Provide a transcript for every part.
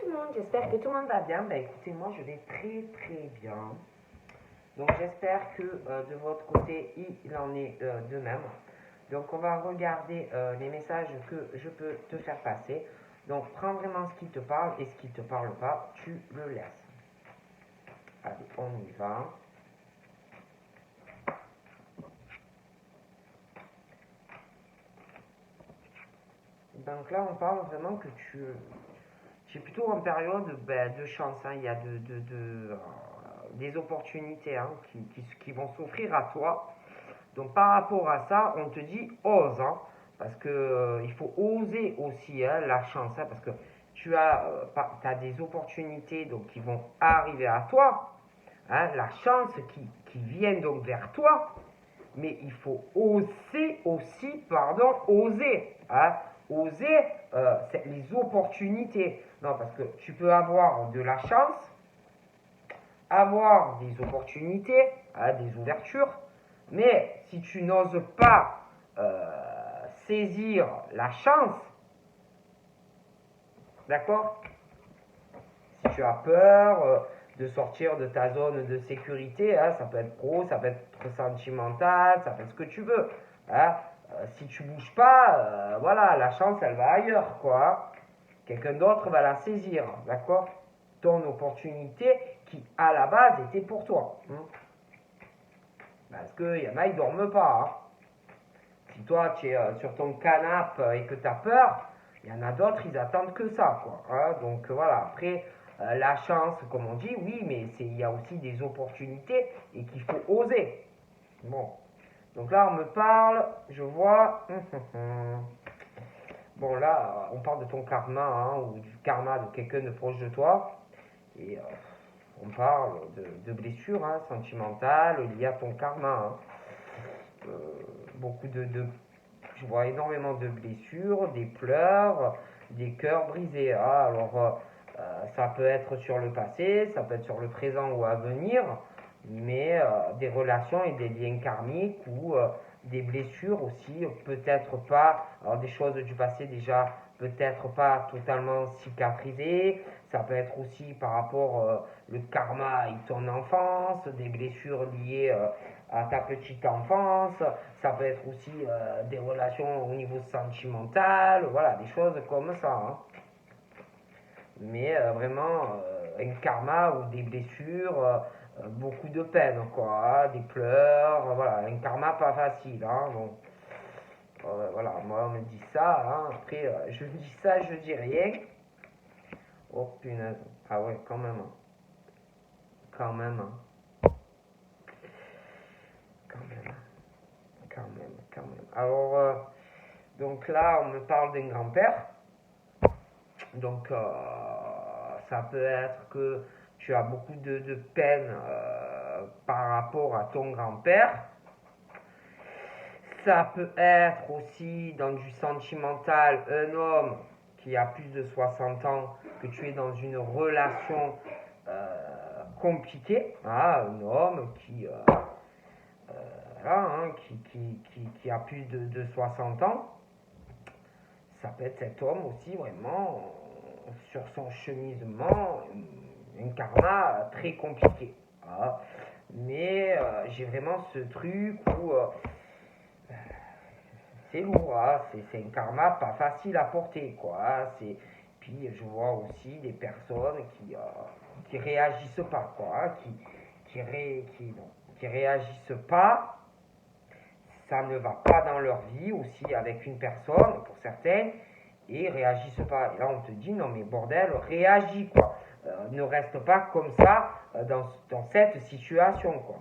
le monde, j'espère que tout le monde va bien. Écoutez, moi je vais très très bien. Donc j'espère que de votre côté il en est de même. Donc on va regarder les messages que je peux te faire passer. Donc prends vraiment ce qui te parle et ce qui ne te parle pas, tu le laisses. Allez, on y va. Donc là on parle vraiment que tu es plutôt en période de chance. Hein. Il y a des opportunités qui vont s'offrir à toi. Donc par rapport à ça, on te dit ose, hein, parce que il faut oser aussi hein, la chance, hein, parce que tu as, des opportunités donc, qui vont arriver à toi, hein, la chance qui vient donc vers toi, mais il faut oser aussi, oser, hein, oser les opportunités. Non, parce que tu peux avoir de la chance, avoir des opportunités, hein, des ouvertures, mais si tu n'oses pas saisir la chance, d'accord? Si tu as peur de sortir de ta zone de sécurité, hein, ça peut être pro, ça peut être sentimental, ça peut être ce que tu veux. Hein, si tu bouges pas, voilà, la chance elle va ailleurs, quoi. Quelqu'un d'autre va la saisir, d'accord? Ton opportunité qui à la base était pour toi. Hein. Parce qu'il y en a, ils ne dorment pas. Hein. Si toi, tu es sur ton canapé et que tu as peur, il y en a d'autres, ils attendent que ça. Quoi, hein. Donc voilà, après, la chance, comme on dit, oui, mais il y a aussi des opportunités et qu'il faut oser. Bon, donc là, on me parle, je vois... Bon, là, on parle de ton karma, hein, ou du karma de quelqu'un de proche de toi. Et on parle de blessures hein, sentimentales liées à ton karma. Hein. Beaucoup je vois énormément de blessures, des pleurs, des cœurs brisés. Ah, alors, ça peut être sur le passé, ça peut être sur le présent ou à venir, mais des relations et des liens karmiques ou des blessures aussi, peut-être pas, alors des choses du passé déjà, peut-être pas totalement cicatrisées, ça peut être aussi par rapport le karma et ton enfance, des blessures liées à ta petite enfance, ça peut être aussi des relations au niveau sentimental, voilà, des choses comme ça. Hein. Mais vraiment, un karma ou des blessures, beaucoup de peine, quoi, hein, des pleurs, voilà, un karma pas facile. Hein, bon. Voilà, moi on me dit ça, hein, après je dis ça, je dis rien. Oh punaise, ah ouais, quand même, hein. Quand même, hein. Quand même, quand même, quand même. Alors, donc là, on me parle d'un grand-père. Donc, ça peut être que tu as beaucoup de peine par rapport à ton grand-père. Ça peut être aussi dans du sentimental, un homme qui a plus de 60 ans, que tu es dans une relation compliquée. Hein, un homme hein, qui a plus de 60 ans. Ça peut être cet homme aussi vraiment sur son cheminement, un karma très compliqué. Hein. Mais j'ai vraiment ce truc où c'est lourd, hein. C'est un karma pas facile à porter. Quoi, hein. Puis je vois aussi des personnes qui réagissent pas, quoi, hein. Qui réagissent pas. Ça ne va pas dans leur vie aussi avec une personne, pour certaines, et réagissent pas. Et là, on te dit, non mais bordel, réagis, quoi. Ne reste pas comme ça dans cette situation, quoi.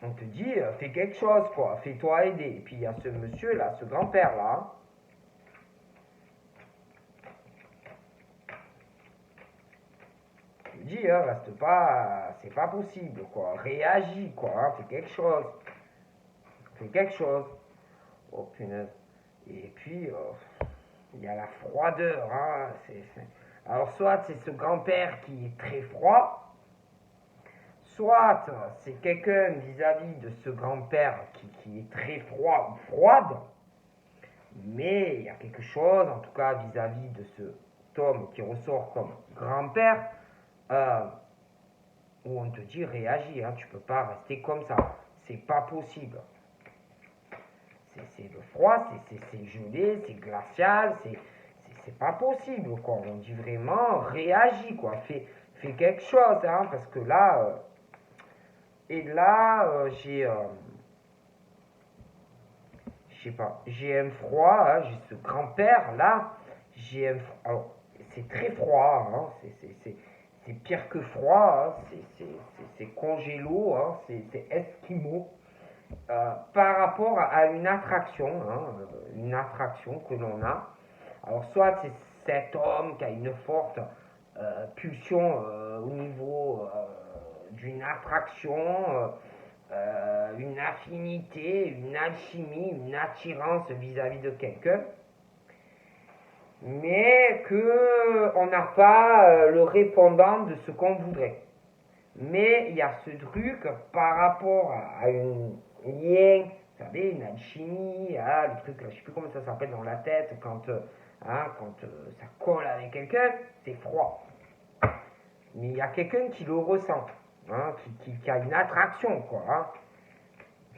On te dit, fais quelque chose, quoi. Fais-toi aider. Et puis, il y a ce monsieur-là, ce grand-père-là. Hein. Je dis, hein, reste pas, c'est pas possible, quoi. Réagis, quoi. Hein. Fais quelque chose. Fais quelque chose. Oh, punaise. Et puis, il y a la froideur. Hein. Alors, soit c'est ce grand-père qui est très froid, soit c'est quelqu'un vis-à-vis de ce grand-père qui est très froid ou froide, mais il y a quelque chose, en tout cas vis-à-vis de ce cet homme qui ressort comme grand-père, où on te dit réagis, hein, tu peux pas rester comme ça, c'est pas possible. C'est le froid, c'est gelé, c'est glacial, c'est pas possible, quoi. On dit vraiment réagis, quoi, fais quelque chose, hein, parce que là, je sais pas, j'ai un froid, hein, j'ai ce grand-père là, j'ai un froid, alors c'est très froid, hein, c'est pire que froid, hein, c'est congélo, hein, c'est esquimau, par rapport à une attraction que l'on a. Alors soit c'est cet homme qui a une forte pulsion au niveau d'une attraction, une affinité, une alchimie, une attirance vis-à-vis de quelqu'un, mais que on n'a pas le répondant de ce qu'on voudrait. Mais il y a ce truc par rapport à un lien, vous savez, une alchimie, le truc, je ne sais plus comment ça s'appelle dans la tête, quand ça colle avec quelqu'un, c'est froid. Mais il y a quelqu'un qui le ressent, hein, qui a une attraction, quoi, hein,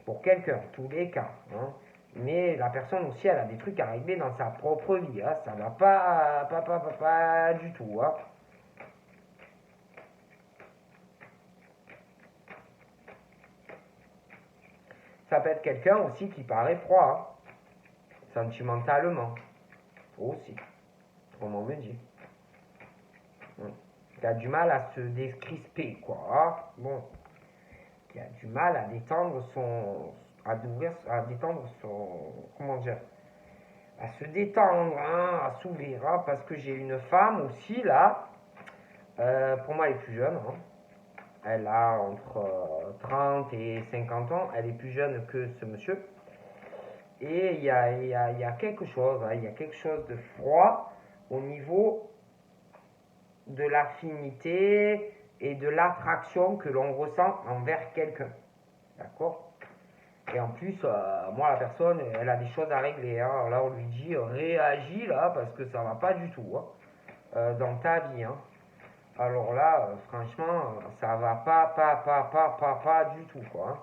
pour quelqu'un, tous les cas. Hein. Mais la personne aussi, elle a des trucs à régler dans sa propre vie, hein, ça va pas du tout. Hein. Ça peut être quelqu'un aussi qui paraît froid, hein, sentimentalement, aussi, comme on me dit. Qui a du mal à se décrisper, quoi. Hein. Bon, qui a du mal à détendre à détendre son, comment dire, à se détendre, hein, à s'ouvrir, hein, parce que j'ai une femme aussi, là, pour moi, elle est plus jeune, hein. Elle a entre 30 et 50 ans, elle est plus jeune que ce monsieur. Et il y a quelque chose, hein, il y a quelque chose de froid au niveau de l'affinité et de l'attraction que l'on ressent envers quelqu'un. D'accord? Et en plus, moi, la personne, elle a des choses à régler. Hein. Alors là, on lui dit réagis là, parce que ça va pas du tout hein, dans ta vie. Hein. Alors là, franchement, ça va pas du tout. Quoi, hein.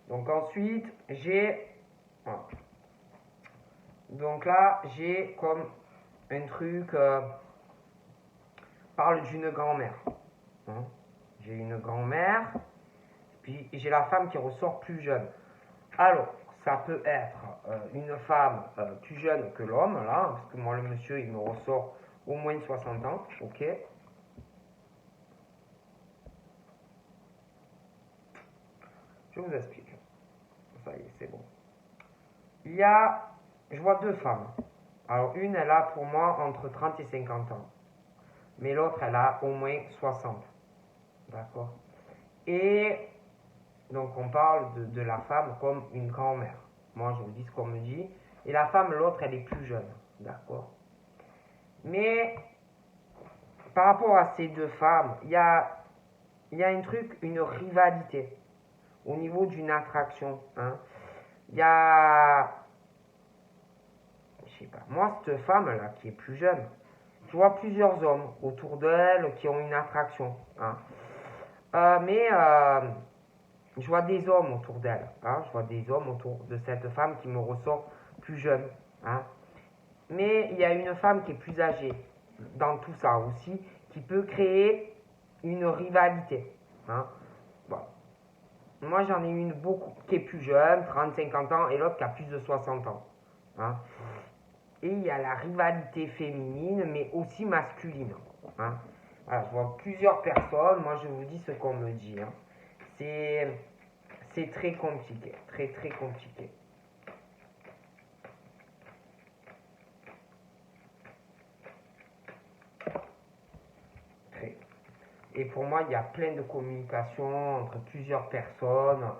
Donc ensuite, j'ai. Voilà. Donc là, j'ai comme un truc. Parle d'une grand-mère. Hein. J'ai une grand-mère. Puis j'ai la femme qui ressort plus jeune. Alors, ça peut être une femme plus jeune que l'homme, là, parce que moi, le monsieur, il me ressort au moins de 60 ans, ok. Je vous explique. Ça y est, c'est bon. Je vois deux femmes. Alors, une, elle a pour moi entre 30 et 50 ans. Mais l'autre, elle a au moins 60. D'accord. Et donc, on parle de la femme comme une grand-mère. Moi, je vous dis ce qu'on me dit. Et la femme, l'autre, elle est plus jeune. D'accord. Mais, par rapport à ces deux femmes, il y a un truc, une rivalité au niveau d'une attraction. Hein. Il y a, je sais pas, moi, cette femme-là, qui est plus jeune, je vois plusieurs hommes autour d'elle qui ont une attraction. Hein. Mais je vois des hommes autour d'elle. Hein. Je vois des hommes autour de cette femme qui me ressort plus jeune. Hein. Mais il y a une femme qui est plus âgée dans tout ça aussi, qui peut créer une rivalité. Hein. Bon. Moi, j'en ai une beaucoup qui est plus jeune, 30-50 ans, et l'autre qui a plus de 60 ans. Hein. Et il y a la rivalité féminine, mais aussi masculine. Hein. Voilà, je vois plusieurs personnes, moi je vous dis ce qu'on me dit. Hein. C'est très compliqué, très très compliqué. Très. Et pour moi, il y a plein de communication entre plusieurs personnes.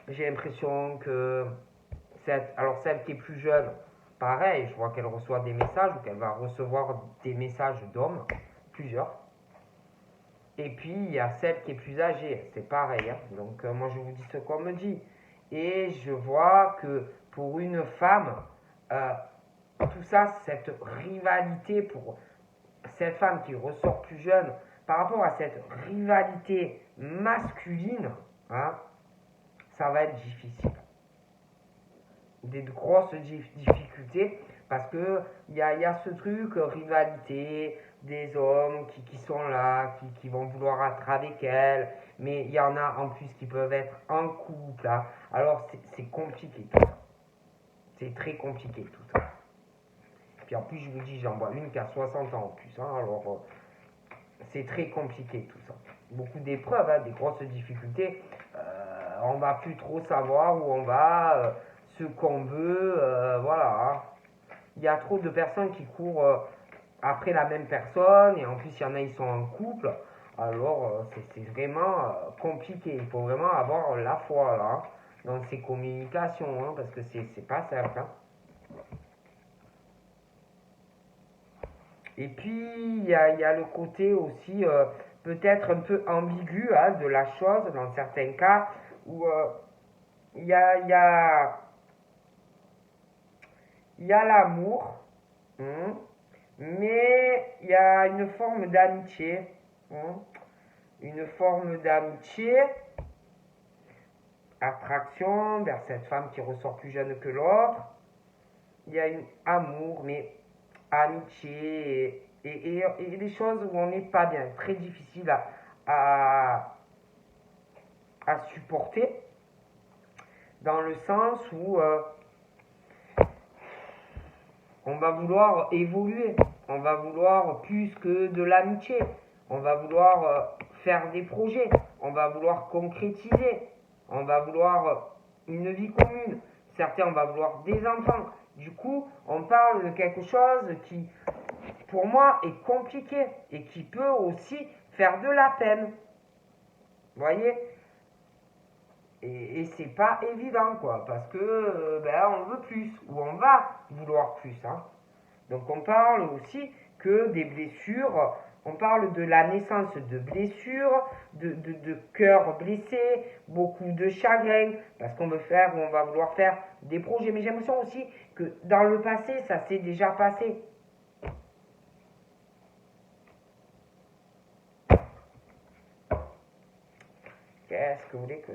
J'ai l'impression que celle qui est plus jeune, pareil, je vois qu'elle reçoit des messages ou qu'elle va recevoir des messages d'hommes, plusieurs. Et puis il y a celle qui est plus âgée, c'est pareil. Hein. Donc moi je vous dis ce qu'on me dit. Et je vois que pour une femme, tout ça, cette rivalité pour cette femme qui ressort plus jeune, par rapport à cette rivalité masculine, hein, ça va être difficile. Des grosses difficultés, parce que il y a ce truc, rivalité, des hommes qui sont là, qui vont vouloir être avec elle, mais il y en a en plus qui peuvent être en couple, hein. Alors c'est compliqué tout ça. C'est très compliqué tout ça. Puis en plus, je vous dis, j'en vois une qui a 60 ans en plus, hein, alors c'est très compliqué tout ça. Beaucoup d'épreuves, hein, des grosses difficultés. On va plus trop savoir où on va, ce qu'on veut, voilà. Hein. Il y a trop de personnes qui courent après la même personne, et en plus, il y en a, ils sont en couple. Alors, c'est vraiment compliqué. Il faut vraiment avoir la foi là, hein, dans ces communications, hein, parce que c'est pas simple. Hein. Et puis, il y a le côté aussi peut-être un peu ambigu, hein, de la chose, dans certains cas, où il y a, y a, y a l'amour, hein, mais il y a une forme d'amitié, hein, une forme d'amitié, attraction vers cette femme qui ressort plus jeune que l'autre. Il y a un amour, mais amitié et des choses où on n'est pas bien, très difficile à, à supporter, dans le sens où on va vouloir évoluer, on va vouloir plus que de l'amitié, on va vouloir faire des projets, on va vouloir concrétiser, on va vouloir une vie commune, certains on va vouloir des enfants. Du coup, on parle de quelque chose qui, pour moi, est compliqué et qui peut aussi faire de la peine. Vous voyez? Et c'est pas évident, quoi, parce que on veut plus, ou on va vouloir plus. Hein. Donc on parle aussi que des blessures, on parle de la naissance de blessures, de cœurs blessés, beaucoup de chagrin, parce qu'on on va vouloir faire des projets. Mais j'ai l'impression aussi que dans le passé, ça s'est déjà passé. Qu'est-ce que vous voulez que...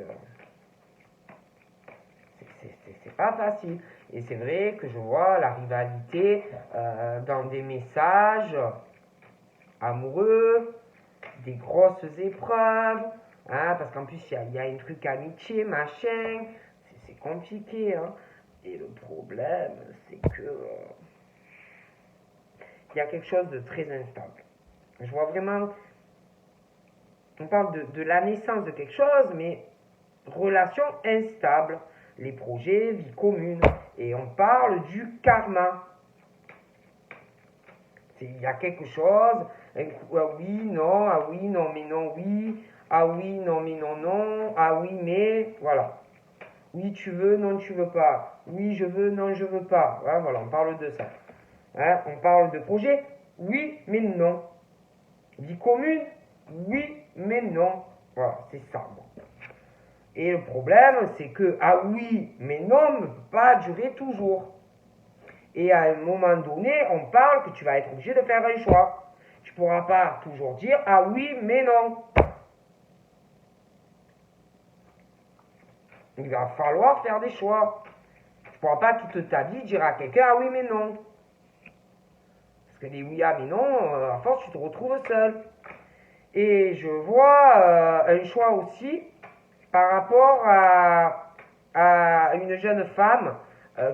C'est pas facile. Et c'est vrai que je vois la rivalité dans des messages amoureux, des grosses épreuves, hein, parce qu'en plus il y a un truc amitié, machin, c'est compliqué. Hein. Et le problème, c'est que il y a quelque chose de très instable. Je vois vraiment, on parle de la naissance de quelque chose, mais relation instable, les projets, vie commune, et on parle du karma. Il y a quelque chose, un coup, ah oui, non, ah oui, non, mais non, oui, ah oui, non, mais non, non, ah oui, mais, voilà. Oui, tu veux, non, tu veux pas. Oui, je veux, non, je veux pas. Hein, voilà, on parle de ça. Hein, on parle de projet, oui, mais non. Vie commune, oui, mais non. Voilà, c'est ça. Bon. Et le problème, c'est que, ah oui, mais non ne peut pas durer toujours. Et à un moment donné, on parle que tu vas être obligé de faire un choix. Tu ne pourras pas toujours dire, ah oui, mais non. Il va falloir faire des choix. Tu ne pourras pas toute ta vie dire à quelqu'un, ah oui, mais non. Parce que les oui, ah, mais non, à force, tu te retrouves seul. Et je vois un choix aussi par rapport à une jeune femme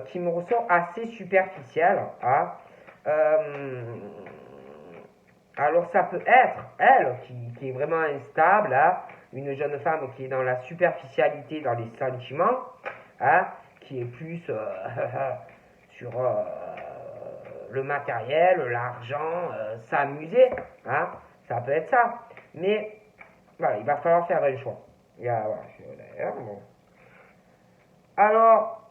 qui me ressort assez superficielle. Hein. Alors ça peut être elle qui est vraiment instable, hein, une jeune femme qui est dans la superficialité, dans les sentiments, hein, qui est plus sur le matériel, l'argent, s'amuser, hein, ça peut être ça. Mais voilà, il va falloir faire un choix. Voilà, bon. Alors,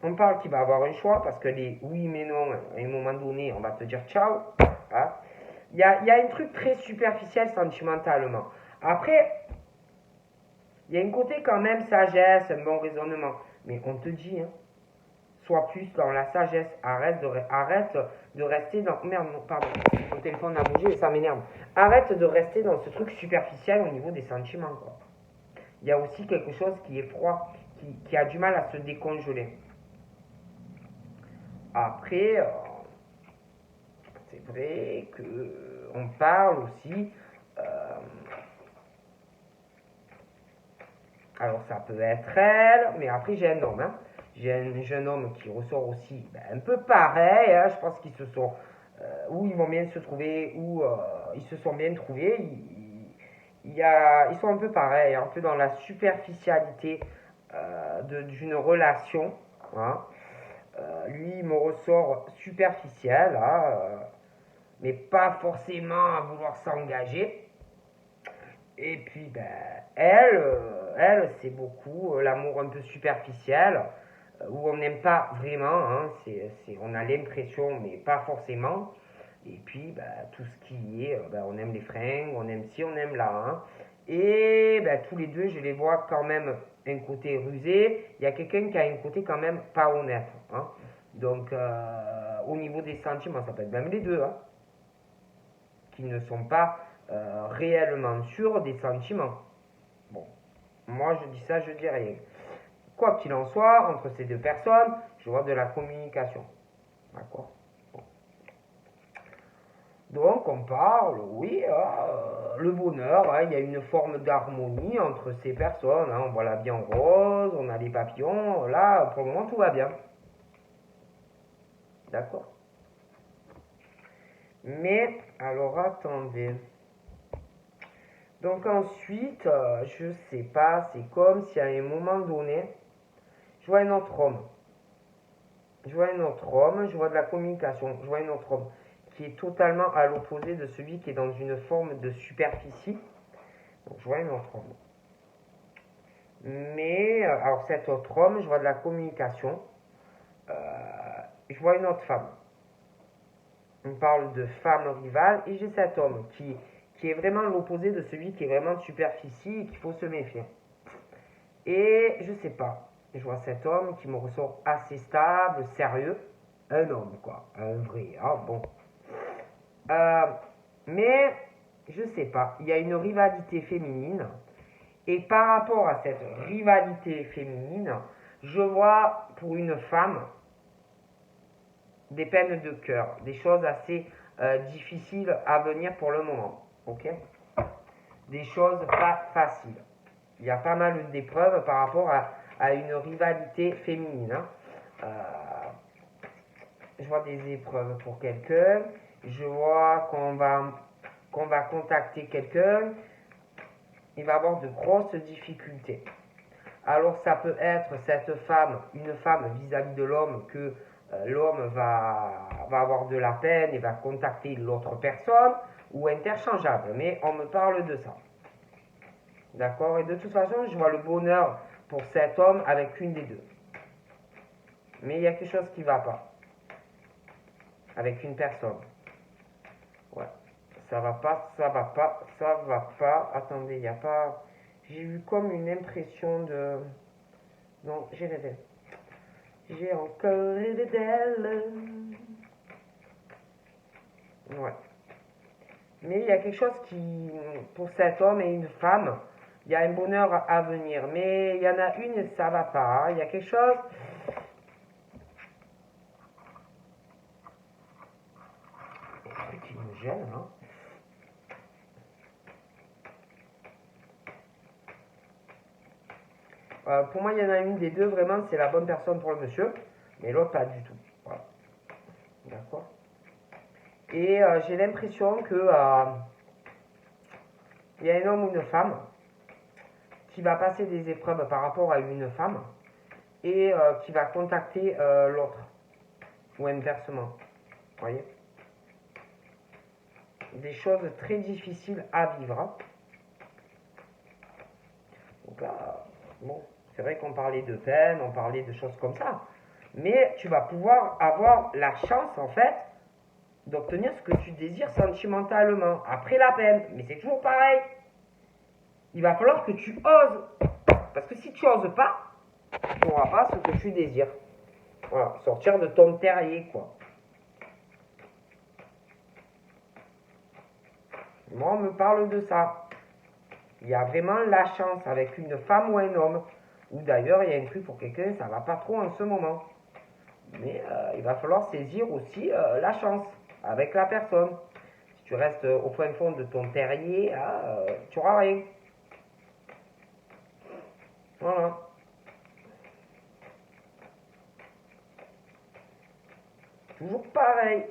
on parle qu'il va avoir un choix parce que les oui mais non, à un moment donné, on va te dire ciao. Hein. Il y a un truc très superficiel sentimentalement. Après, il y a un côté quand même sagesse, un bon raisonnement. Mais on te dit, hein, sois plus dans la sagesse. Arrête de rester dans... Merde, non, pardon. Mon téléphone a bougé et ça m'énerve. Arrête de rester dans ce truc superficiel au niveau des sentiments, quoi. Il y a aussi quelque chose qui est froid, qui a du mal à se décongeler. Après, c'est vrai que on parle aussi... alors ça peut être elle, mais après j'ai un homme. Hein. J'ai un jeune homme qui ressort aussi un peu pareil. Hein. Je pense qu'ils se sont... ou ils vont bien se trouver, ou ils se sont bien trouvés. Ils sont un peu pareils, un peu dans la superficialité d'une relation. Hein. Lui, il me ressort superficiel, hein, mais pas forcément à vouloir s'engager. Et puis, elle c'est beaucoup l'amour un peu superficiel, où on n'aime pas vraiment, hein, on a l'impression, mais pas forcément. Et puis, tout ce qui est, on aime les fringues, on aime ci, on aime là. Hein. Et tous les deux, je les vois quand même un côté rusé. Il y a quelqu'un qui a un côté quand même pas honnête. Hein. Donc, au niveau des sentiments, ça peut être même les deux, hein, qui ne sont pas réellement sûrs des sentiments. Bon, moi je dis ça, je dis rien. Quoi qu'il en soit, entre ces deux personnes, je vois de la communication. D'accord. Bon. Donc on parle, oui, le bonheur, hein, il y a une forme d'harmonie entre ces personnes. Hein, on voit la vie en rose, on a les papillons, là pour le moment tout va bien. D'accord. Mais, alors attendez. Donc ensuite, je sais pas, c'est comme si à un moment donné, je vois un autre homme. Je vois un autre homme, je vois de la communication, je vois un autre homme qui est totalement à l'opposé de celui qui est dans une forme de superficie. Donc je vois un autre homme. Mais, alors cet autre homme, je vois de la communication, je vois une autre femme. On parle de femme rivale et j'ai cet homme qui est vraiment l'opposé de celui qui est vraiment de superficie et qu'il faut se méfier. Et je sais pas, je vois cet homme qui me ressort assez stable, sérieux, un homme quoi, un vrai, ah bon. Mais je sais pas, il y a une rivalité féminine et par rapport à cette rivalité féminine, je vois pour une femme des peines de cœur, des choses assez difficiles à venir pour le moment, ok? Des choses pas faciles. Il y a pas mal d'épreuves par rapport à une rivalité féminine. Hein. Je vois des épreuves pour quelqu'un, je vois qu'on va contacter quelqu'un, il va avoir de grosses difficultés. Alors ça peut être cette femme, une femme vis-à-vis de l'homme que l'homme va avoir de la peine et va contacter l'autre personne, ou interchangeable, mais on me parle de ça. D'accord? Et de toute façon, je vois le bonheur pour cet homme avec une des deux. Mais il y a quelque chose qui ne va pas. Avec une personne. Ouais. Ça va pas, ça va pas, ça va pas. Attendez, il n'y a pas... J'ai eu comme une impression de... Non, j'ai rêvé. J'ai encore rêvé d'elle. Ouais. Mais il y a quelque chose qui, pour cet homme et une femme, il y a un bonheur à venir. Mais il y en a une, ça va pas. Hein. Il y a quelque chose... Un truc qui me gêne, hein. Pour moi, il y en a une des deux, vraiment, c'est la bonne personne pour le monsieur. Mais l'autre, pas du tout. Voilà. D'accord. Et j'ai l'impression que il y a un homme ou une femme qui va passer des épreuves par rapport à une femme et qui va contacter l'autre. Ou inversement. Vous voyez? Des choses très difficiles à vivre. Hein. Donc là, bon, c'est vrai qu'on parlait de peine, on parlait de choses comme ça. Mais tu vas pouvoir avoir la chance, en fait, d'obtenir ce que tu désires sentimentalement, après la peine. Mais c'est toujours pareil. Il va falloir que tu oses. Parce que si tu n'oses pas, tu n'auras pas ce que tu désires. Voilà, sortir de ton terrier, quoi. Moi, on me parle de ça. Il y a vraiment la chance avec une femme ou un homme. Ou d'ailleurs, il y a un truc pour quelqu'un, ça va pas trop en ce moment. Mais il va falloir saisir aussi la chance avec la personne. Si tu restes au fin fond de ton terrier, tu n'auras rien. Voilà. Toujours pareil.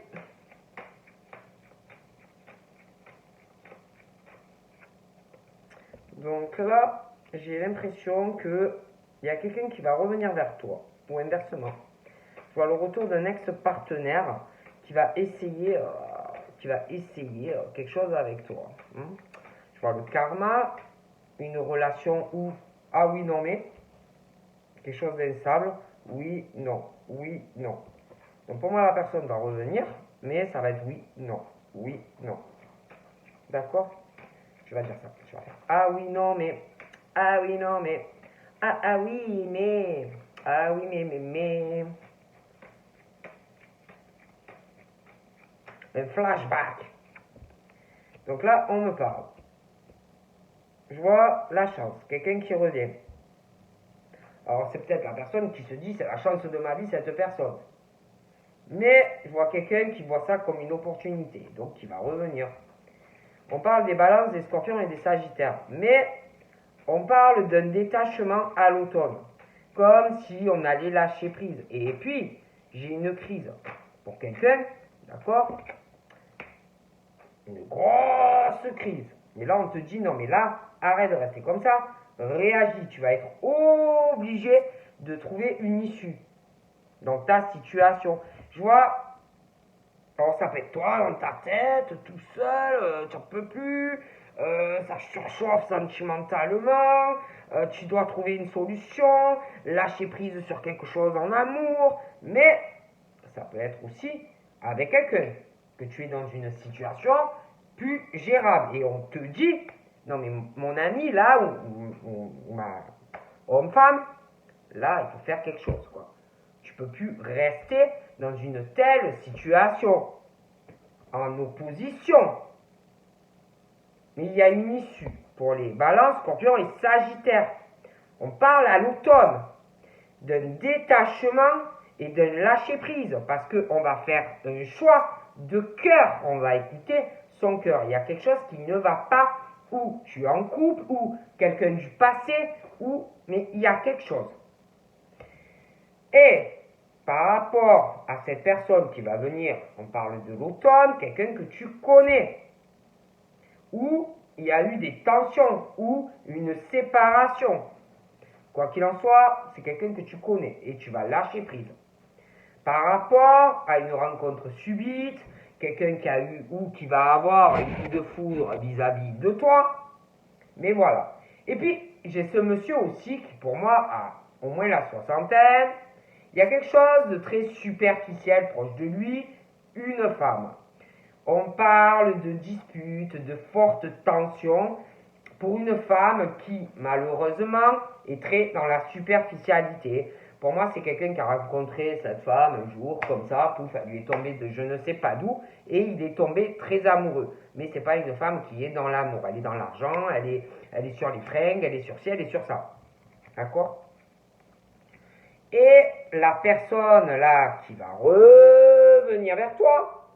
Donc là, j'ai l'impression que il y a quelqu'un qui va revenir vers toi, ou inversement. Je vois le retour d'un ex-partenaire qui va essayer, quelque chose avec toi. Je vois le karma, une relation où ah oui non mais quelque chose d'instable, oui non, oui non. Donc pour moi la personne va revenir, mais ça va être oui non. D'accord? Je vais dire ça. Je vais faire ah oui non mais ah oui non mais ah oui mais ah oui mais un flashback. Donc là on me parle. Je vois la chance, quelqu'un qui revient. Alors c'est peut-être la personne qui se dit c'est la chance de ma vie cette personne. Mais je vois quelqu'un qui voit ça comme une opportunité, donc qui va revenir. On parle des balances, des scorpions et des sagittaires. Mais on parle d'un détachement à l'automne. Comme si on allait lâcher prise. Et puis, j'ai une crise pour quelqu'un, d'accord? Une grosse crise. Mais là, on te dit, non mais là, arrête de rester comme ça. Réagis. Tu vas être obligé de trouver une issue dans ta situation. Je vois, alors ça peut être toi dans ta tête, tout seul, tu n'en peux plus, ça surchauffe sentimentalement, tu dois trouver une solution, lâcher prise sur quelque chose en amour, mais ça peut être aussi avec quelqu'un, que tu es dans une situation plus gérable. Et on te dit, non mais mon ami là, ou ma homme-femme, là il faut faire quelque chose, quoi. Tu peux plus rester dans une telle situation en opposition. Mais il y a une issue pour les balances, scorpions et sagittaires. On parle à l'automne d'un détachement et d'un lâcher prise parce qu'on va faire un choix de cœur. On va écouter son cœur. Il y a quelque chose qui ne va pas, ou tu es en couple, ou quelqu'un du passé, mais il y a quelque chose. Et par rapport à cette personne qui va venir, on parle de l'automne, quelqu'un que tu connais, où il y a eu des tensions, ou une séparation. Quoi qu'il en soit, c'est quelqu'un que tu connais et tu vas lâcher prise. Par rapport à une rencontre subite, quelqu'un qui a eu ou qui va avoir un coup de foudre vis-à-vis de toi, mais voilà. Et puis, j'ai ce monsieur aussi qui pour moi a au moins la soixantaine. Il y a quelque chose de très superficiel proche de lui, une femme. On parle de disputes, de fortes tensions pour une femme qui, malheureusement, est très dans la superficialité. Pour moi, c'est quelqu'un qui a rencontré cette femme un jour, comme ça, pouf, elle lui est tombée de je ne sais pas d'où, et il est tombé très amoureux. Mais c'est pas une femme qui est dans l'amour, elle est dans l'argent, elle est sur les fringues, elle est sur ci, elle est sur ça. D'accord? Et la personne là qui va revenir vers toi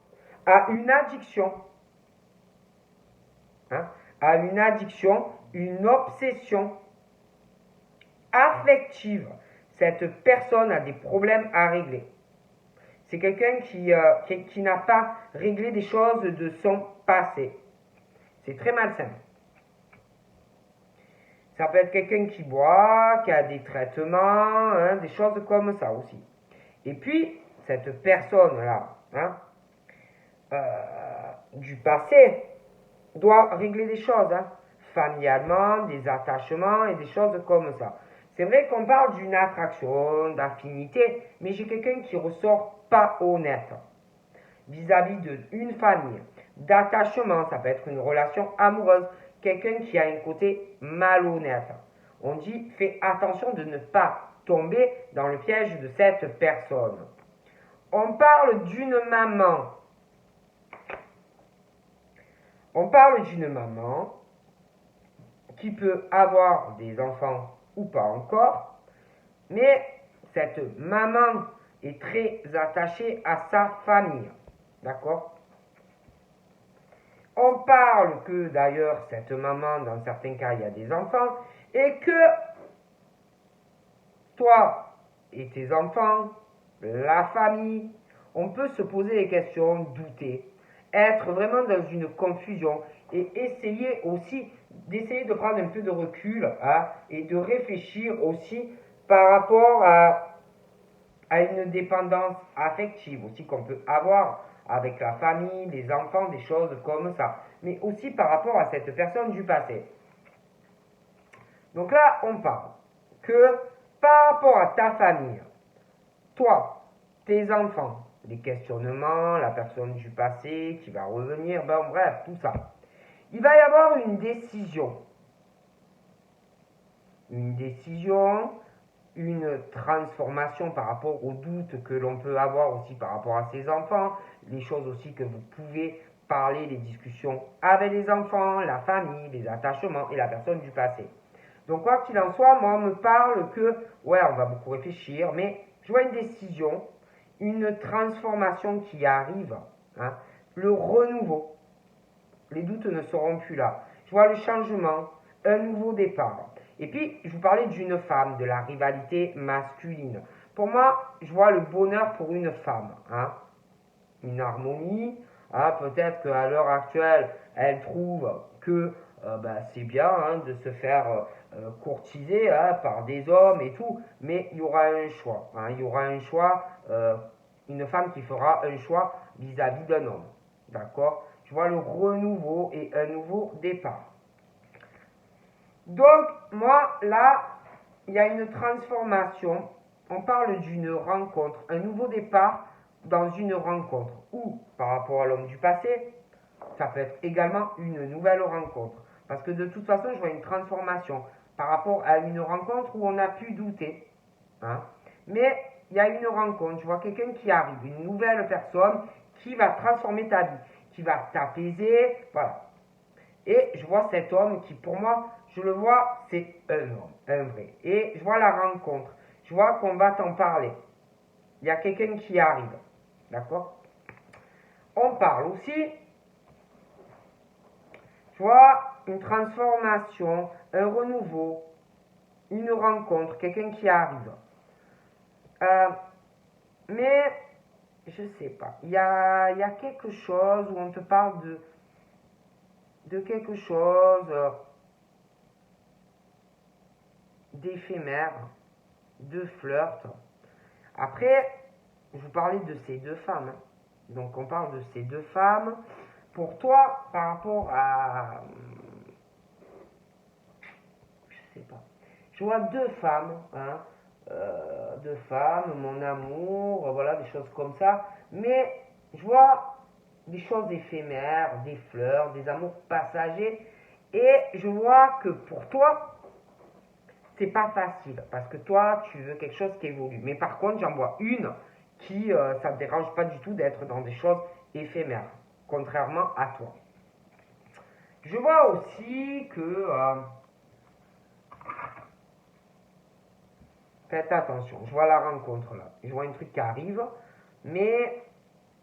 a une addiction. A une addiction, une obsession affective. Cette personne a des problèmes à régler. C'est quelqu'un qui n'a pas réglé des choses de son passé. C'est très malsain. Ça peut être quelqu'un qui boit, qui a des traitements, des choses comme ça aussi. Et puis, cette personne-là, du passé, doit régler des choses, familialement, des attachements et des choses comme ça. C'est vrai qu'on parle d'une attraction, d'affinité, mais j'ai quelqu'un qui ressort pas honnête vis-à-vis d'une famille, d'attachement, ça peut être une relation amoureuse, quelqu'un qui a un côté malhonnête. On dit fais attention de ne pas tomber dans le piège de cette personne. On parle d'une maman. On parle d'une maman qui peut avoir des enfants ou pas encore, mais cette maman est très attachée à sa famille. D'accord? On parle que d'ailleurs cette maman, dans certains cas, il y a des enfants, et que toi et tes enfants, la famille, on peut se poser des questions, douter, être vraiment dans une confusion et essayer aussi d'essayer de prendre un peu de recul et de réfléchir aussi par rapport à une dépendance affective aussi qu'on peut avoir avec la famille, les enfants, des choses comme ça, mais aussi par rapport à cette personne du passé. Donc là, on parle que par rapport à ta famille, toi, tes enfants, les questionnements, la personne du passé qui va revenir, ben bref, tout ça. Il va y avoir une décision. Une décision, une transformation par rapport aux doutes que l'on peut avoir aussi par rapport à ses enfants, les choses aussi que vous pouvez parler, les discussions avec les enfants, la famille, les attachements et la personne du passé. Donc quoi qu'il en soit, moi on me parle que, ouais, on va beaucoup réfléchir, mais je vois une décision, une transformation qui arrive, le renouveau. Les doutes ne seront plus là. Je vois le changement, un nouveau départ. Et puis, je vous parlais d'une femme, de la rivalité masculine. Pour moi, je vois le bonheur pour une femme. Une harmonie. Peut-être qu'à l'heure actuelle, elle trouve que c'est bien de se faire courtiser par des hommes et tout. Mais il y aura un choix. Il y aura un choix, une femme qui fera un choix vis-à-vis d'un homme. D'accord? Je vois le renouveau et un nouveau départ. Donc, moi, là, il y a une transformation. On parle d'une rencontre, un nouveau départ dans une rencontre. Ou, par rapport à l'homme du passé, ça peut être également une nouvelle rencontre. Parce que de toute façon, je vois une transformation par rapport à une rencontre où on a pu douter. Mais il y a une rencontre, je vois quelqu'un qui arrive, une nouvelle personne qui va transformer ta vie, qui va t'apaiser, voilà. Et je vois cet homme qui, pour moi, je le vois, c'est un homme, un vrai. Et je vois la rencontre, je vois qu'on va t'en parler. Il y a quelqu'un qui arrive, d'accord? On parle aussi, je vois une transformation, un renouveau, une rencontre, quelqu'un qui arrive. Mais, je sais pas, il y a quelque chose où on te parle de quelque chose d'éphémère, de flirt. Après, je vous parlais de ces deux femmes. Donc on parle de ces deux femmes. Pour toi, par rapport à... Je sais pas. Je vois deux femmes. Deux femmes, mon amour, voilà, des choses comme ça. Mais je vois des choses éphémères, des fleurs, des amours passagers. Et je vois que pour toi, c'est pas facile. Parce que toi, tu veux quelque chose qui évolue. Mais par contre, j'en vois une qui, ça ne te dérange pas du tout d'être dans des choses éphémères. Contrairement à toi. Je vois aussi que... faites attention. Je vois la rencontre là. Je vois un truc qui arrive. Mais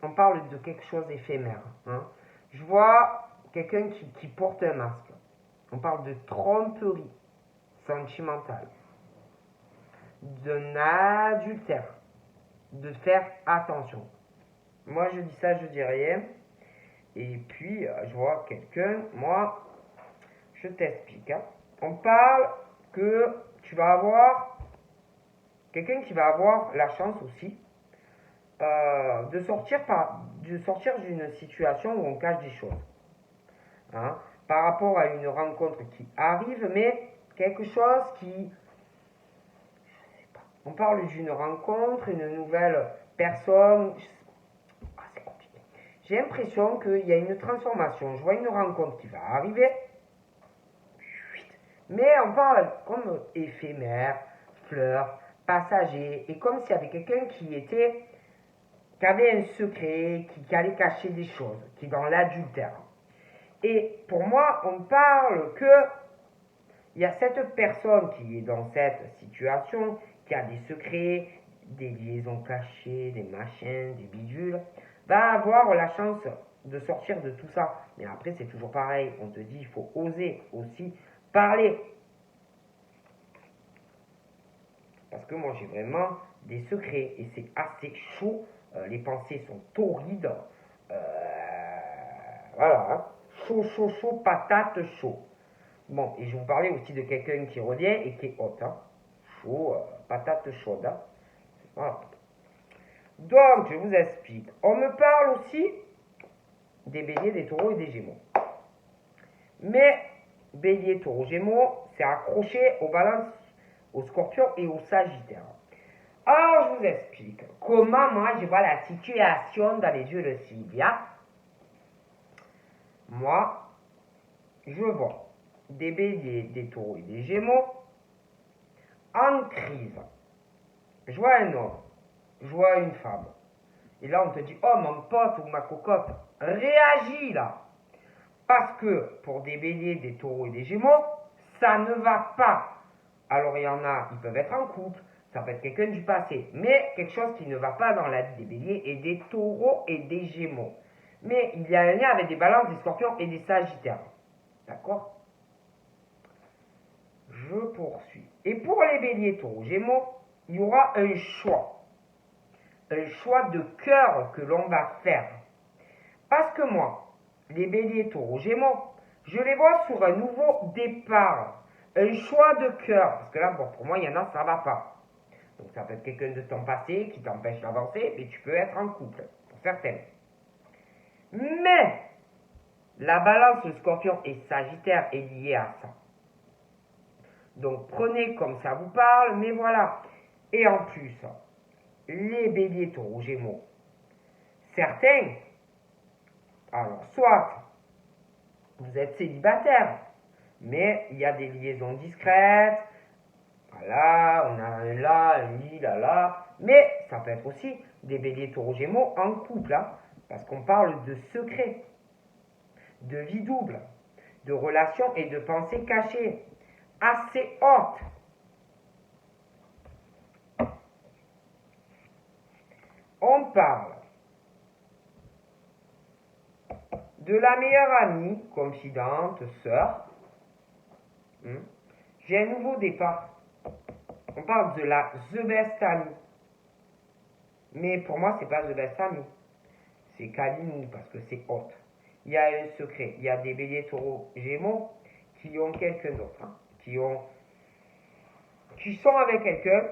on parle de quelque chose d'éphémère. Je vois quelqu'un qui porte un masque. On parle de tromperie sentimentale. D'un adultère. De faire attention. Moi je dis ça, je dis rien. Et puis je vois quelqu'un, moi je t'explique. On parle que tu vas avoir quelqu'un qui va avoir la chance aussi de sortir d'une situation où on cache des choses. Par rapport à une rencontre qui arrive, mais quelque chose qui... Je sais pas. On parle d'une rencontre, une nouvelle personne. C'est compliqué. J'ai l'impression qu'il y a une transformation. Je vois une rencontre qui va arriver. Mais on parle comme éphémère, fleur, passager, et comme s'il y avait quelqu'un qui avait un secret, qui allait cacher des choses, qui est dans l'adultère. Et pour moi, on parle que il y a cette personne qui est dans cette situation, qui a des secrets, des liaisons cachées, des machins, des bidules, va avoir la chance de sortir de tout ça. Mais après, c'est toujours pareil. On te dit, il faut oser aussi parler. Parce que moi, j'ai vraiment des secrets et c'est assez chaud. Les pensées sont torrides. Voilà. Hein. Chaud, chaud, chaud, patate chaud. Bon, et je vais vous parler aussi de quelqu'un qui revient et qui est haute. Hein. Chaud, patate chaude. Hein. Voilà. Donc, je vous explique. On me parle aussi des béliers, des taureaux et des gémeaux. Mais bélier, taureau, gémeaux, c'est accroché aux balances, aux scorpions et aux sagittaires. Alors, je vous explique comment moi je vois la situation dans les yeux de Sylvia. Moi, je vois des béliers, des taureaux et des gémeaux en crise. Je vois un homme, je vois une femme. Et là, on te dit, oh mon pote ou ma cocotte, réagis là. Parce que pour des béliers, des taureaux et des gémeaux, ça ne va pas. Alors il y en a, ils peuvent être en couple, ça peut être quelqu'un du passé, mais quelque chose qui ne va pas dans la vie des béliers et des taureaux et des gémeaux. Mais il y a un lien avec des balances, des scorpions et des sagittaires. D'accord? Je poursuis. Et pour les béliers, taureaux, gémeaux, il y aura un choix. Un choix de cœur que l'on va faire. Parce que moi, les béliers, taureaux, gémeaux, je les vois sur un nouveau départ. Un choix de cœur. Parce que là, bon, pour moi, il y en a, ça ne va pas. Donc ça peut être quelqu'un de ton passé qui t'empêche d'avancer, mais tu peux être en couple, pour certaines. Mais la balance, le scorpion et sagittaire est liée à ça. Donc prenez comme ça vous parle, mais voilà. Et en plus, les béliers, taureaux, gémeaux, certains, alors soit vous êtes célibataire, mais il y a des liaisons discrètes, voilà, on a un là, un li, là, mais ça peut être aussi des béliers, taureaux, gémeaux en couple, hein, parce qu'on parle de secrets, de vie double, de relations et de pensées cachées, assez hautes. On parle de la meilleure amie, confidente, sœur. J'ai un nouveau départ. On parle de la The Best Amie. Mais pour moi, c'est pas The Best Amie. C'est Kalinou parce que c'est haute. Il y a un secret. Il y a des béliers, taureaux, gémeaux qui ont quelqu'un d'autre. Hein, qui sont avec quelqu'un,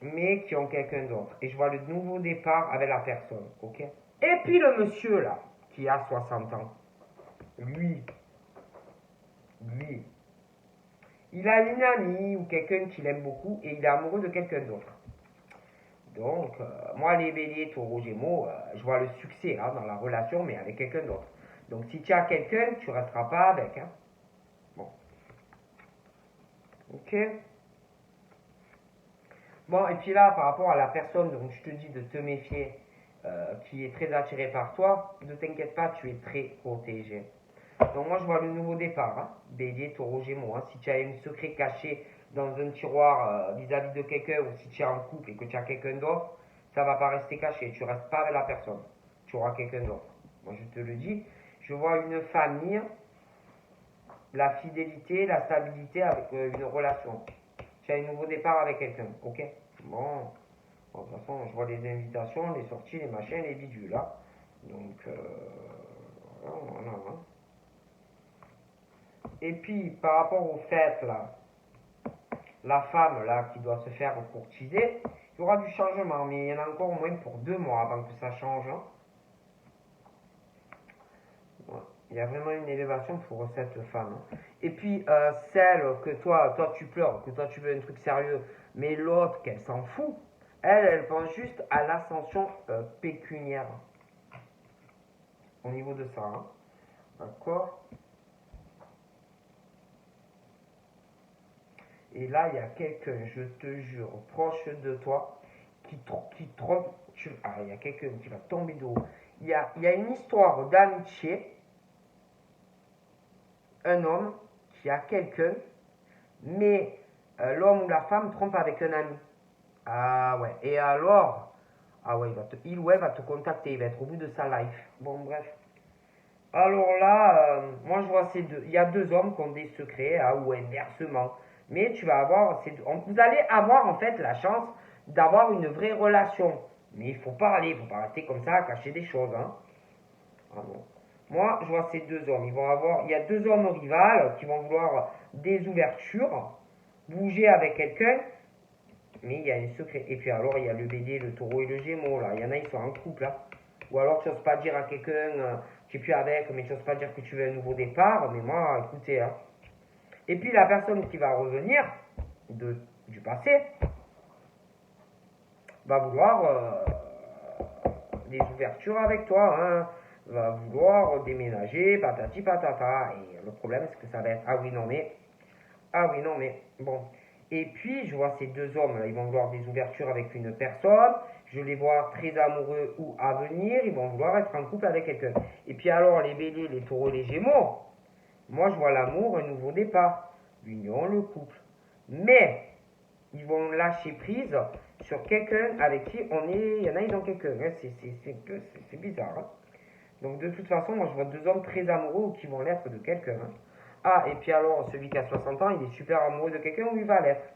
mais qui ont quelqu'un d'autre. Et je vois le nouveau départ avec la personne. Ok? Et puis le monsieur là, qui a 60 ans. Lui, il a une amie ou quelqu'un qu'il aime beaucoup et il est amoureux de quelqu'un d'autre. Donc, moi, les béliers, taureaux, gémeaux, je vois le succès hein, dans la relation, mais avec quelqu'un d'autre. Donc, si tu as quelqu'un, tu ne resteras pas avec. Hein. Bon. Ok. Bon, et puis là, par rapport à la personne dont je te dis de te méfier, qui est très attirée par toi, ne t'inquiète pas, tu es très protégé. Donc moi je vois le nouveau départ, hein. Bélier, taureau, gémeaux. Hein. Si tu as un secret caché dans un tiroir vis-à-vis de quelqu'un ou si tu es en couple et que tu as quelqu'un d'autre, ça ne va pas rester caché. Tu ne restes pas avec la personne. Tu auras quelqu'un d'autre. Moi je te le dis, je vois une famille, la fidélité, la stabilité avec une relation. Tu as un nouveau départ avec quelqu'un, ok? Bon, de toute façon je vois les invitations, les sorties, les machins, les bidules là. Donc voilà. Hein. Et puis, par rapport au fait, là, la femme, là, qui doit se faire courtiser, il y aura du changement, mais il y en a encore au moins pour 2 mois avant que ça change. Hein. Ouais. Il y a vraiment une élévation pour cette femme. Hein. Et puis, celle que toi, tu pleures, que toi, tu veux un truc sérieux, mais l'autre, qu'elle s'en fout, elle pense juste à l'ascension pécuniaire. Au niveau de ça. Hein. D'accord? Et là, il y a quelqu'un, je te jure, proche de toi, qui trompe. Il y a quelqu'un qui va tomber de haut. Il y a une histoire d'amitié. Un homme qui a quelqu'un, mais l'homme ou la femme trompe avec un ami. Ah ouais. Et alors, ah ouais, il ou elle va te contacter, il va être au bout de sa life. Bon, bref. Alors là, moi je vois ces deux. Il y a deux hommes qui ont des secrets, hein, ou inversement. Mais tu vas avoir, vous allez avoir en fait la chance d'avoir une vraie relation. Mais il faut parler, il faut pas rester comme ça à cacher des choses. Hein. Ah non. Moi, je vois ces deux hommes. Il y a deux hommes rivales qui vont vouloir des ouvertures, bouger avec quelqu'un, mais il y a un secret. Et puis alors, il y a le bélier, le taureau et le gémeau. Là, il y en a, ils sont en couple. Là. Ou alors, tu n'oses pas dire à quelqu'un, tu es plus avec, mais tu n'oses pas dire que tu veux un nouveau départ. Mais moi, écoutez. Hein. Et puis, la personne qui va revenir du passé va vouloir des ouvertures avec toi. Hein. Va vouloir déménager, patati patata. Et le problème, c'est que ça va être ah oui, non, mais. Ah oui, non, mais. Bon. Et puis, je vois ces deux hommes, là, ils vont vouloir des ouvertures avec une personne. Je les vois très amoureux ou à venir. Ils vont vouloir être en couple avec quelqu'un. Et puis, alors, les béliers, les taureaux, les gémeaux. Moi, je vois l'amour, un nouveau départ. L'union, le couple. Mais, ils vont lâcher prise sur quelqu'un avec qui on est. Il y en a, ils ont quelqu'un. Hein. C'est bizarre. Hein. Donc de toute façon, moi je vois deux hommes très amoureux ou qui vont l'être de quelqu'un. Hein. Ah, et puis alors, celui qui a 60 ans, il est super amoureux de quelqu'un ou il va l'être.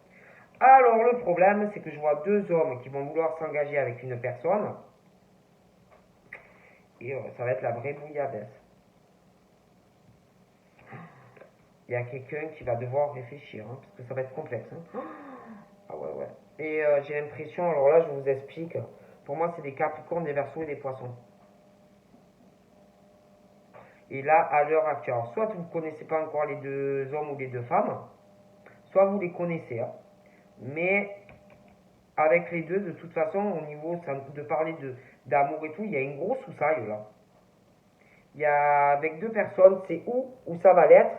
Alors le problème, c'est que je vois deux hommes qui vont vouloir s'engager avec une personne. Et ça va être la vraie bouillabaisse. Il y a quelqu'un qui va devoir réfléchir, hein, parce que ça va être complexe. Hein. Ah ouais, ouais. Et j'ai l'impression, alors là je vous explique, pour moi c'est des capricornes, des verseaux et des poissons. Et là, à l'heure actuelle, soit vous ne connaissez pas encore les deux hommes ou les deux femmes, soit vous les connaissez. Hein. Mais avec les deux, de toute façon, au niveau de parler d'amour et tout, il y a une grosse soussaille là. Il y a avec deux personnes, c'est où ça va l'être.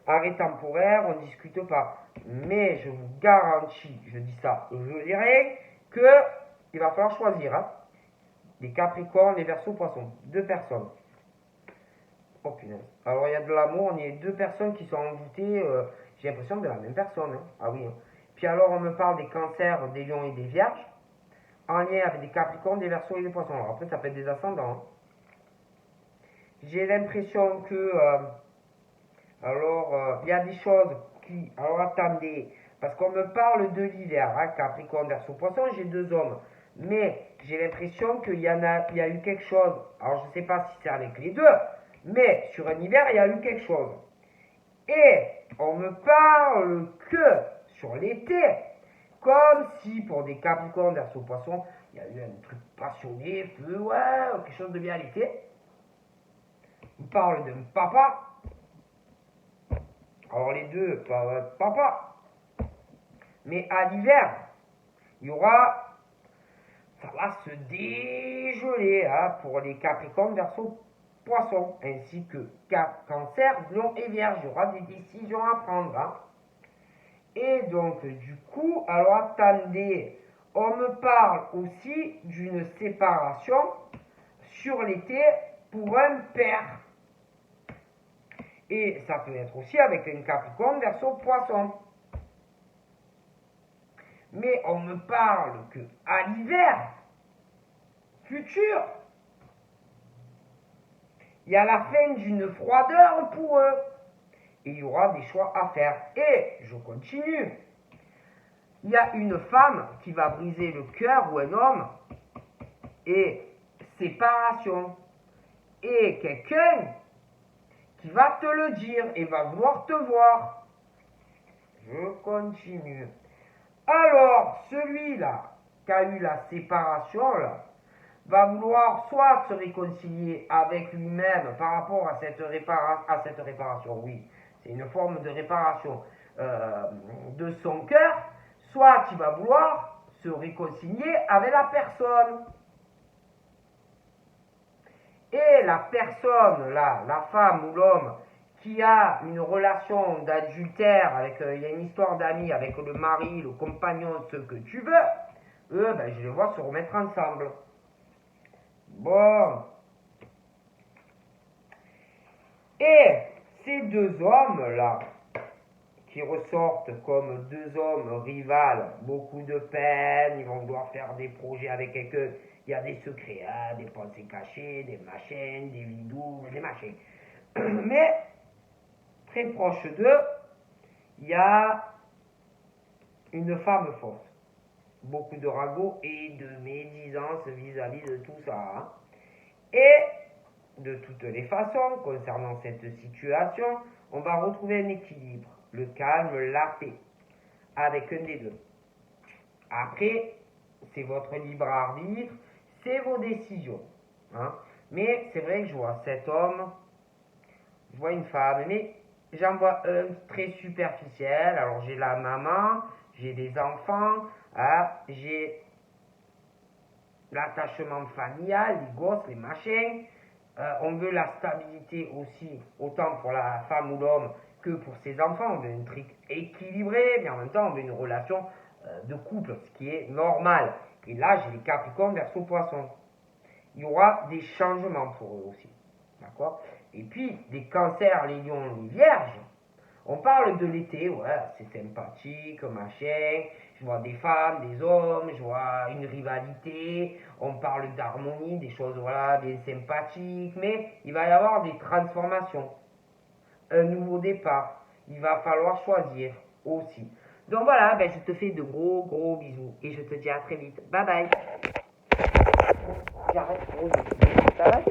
Arrêt temporaire, on ne discute pas. Mais je vous garantis, je dis ça, je dirais que il va falloir choisir. Hein. Les Capricornes, les Verseaux, Poissons. Deux personnes. Oh punaise. Alors il y a de l'amour, on est deux personnes qui sont envoûtées, j'ai l'impression de la même personne. Hein. Ah oui. Hein. Puis alors on me parle des cancers, des lions et des vierges, en lien avec des capricornes, des verseaux et des poissons. Alors après ça peut être des ascendants. Hein. J'ai l'impression que, il y a des choses qui, alors attendez, parce qu'on me parle de l'hiver, hein, capricorne, verseau, poisson, j'ai deux hommes. Mais j'ai l'impression qu'il y a eu quelque chose, alors je ne sais pas si c'est avec les deux, mais sur un hiver, il y a eu quelque chose. Et on me parle que sur l'été, comme si pour des capricornes, verseau, poisson, il y a eu un truc passionné, feu, ouais, quelque chose de bien à l'été. On parle de papa. Alors les deux, papa. Mais à l'hiver, il y aura, ça va se dégeler hein, pour les capricornes, verseau, poisson, ainsi que cancer, lion et vierge. Il y aura des décisions à prendre. Hein. Et donc, du coup, alors attendez, on me parle aussi d'une séparation sur l'été pour un père. Et ça peut être aussi avec un capricorne, verseau, poisson. Mais on me parle que à l'hiver futur, il y a la fin d'une froideur pour eux. Et il y aura des choix à faire. Et je continue. Il y a une femme qui va briser le cœur ou un homme. Et séparation. Et quelqu'un qui va te le dire et va vouloir te voir. Je continue. Alors, celui-là qui a eu la séparation, là, va vouloir soit se réconcilier avec lui-même par rapport à cette réparation, oui, c'est une forme de réparation de son cœur, soit il va vouloir se réconcilier avec la personne. Et la personne, là, la femme ou l'homme qui a une relation d'adultère, avec, il y a une histoire d'amis avec le mari, le compagnon, ce que tu veux, eux, ben, je les vois se remettre ensemble. Bon. Et ces deux hommes-là, qui ressortent comme deux hommes rivales, beaucoup de peine, ils vont vouloir faire des projets avec quelqu'un, il y a des secrets, hein, des pensées cachées, des machins, des vidous, des machins. Mais, très proche d'eux, il y a une femme forte. Beaucoup de ragots et de médisance vis-à-vis de tout ça. Hein. Et, de toutes les façons, concernant cette situation, on va retrouver un équilibre, le calme, la paix, avec un des deux. Après, c'est votre libre arbitre, c'est vos décisions. Hein. Mais c'est vrai que je vois cet homme, je vois une femme, mais j'en vois un très superficiel. Alors j'ai la maman, j'ai des enfants, hein, j'ai l'attachement familial, les gosses, les machins. On veut la stabilité aussi, autant pour la femme ou l'homme que pour ses enfants. On veut une truc équilibré, mais en même temps, on veut une relation de couple, ce qui est normal. Et là, j'ai les Capricornes verso poisson. Il y aura des changements pour eux aussi. D'accord? Et puis, des cancers, les lions, les vierges. On parle de l'été, ouais, c'est sympathique, machin. Je vois des femmes, des hommes, je vois une rivalité. On parle d'harmonie, des choses, voilà, bien sympathiques. Mais il va y avoir des transformations. Un nouveau départ. Il va falloir choisir aussi. Donc voilà, ben, je te fais de gros bisous. Et je te dis à très vite. Bye bye. J'arrête. Ça va,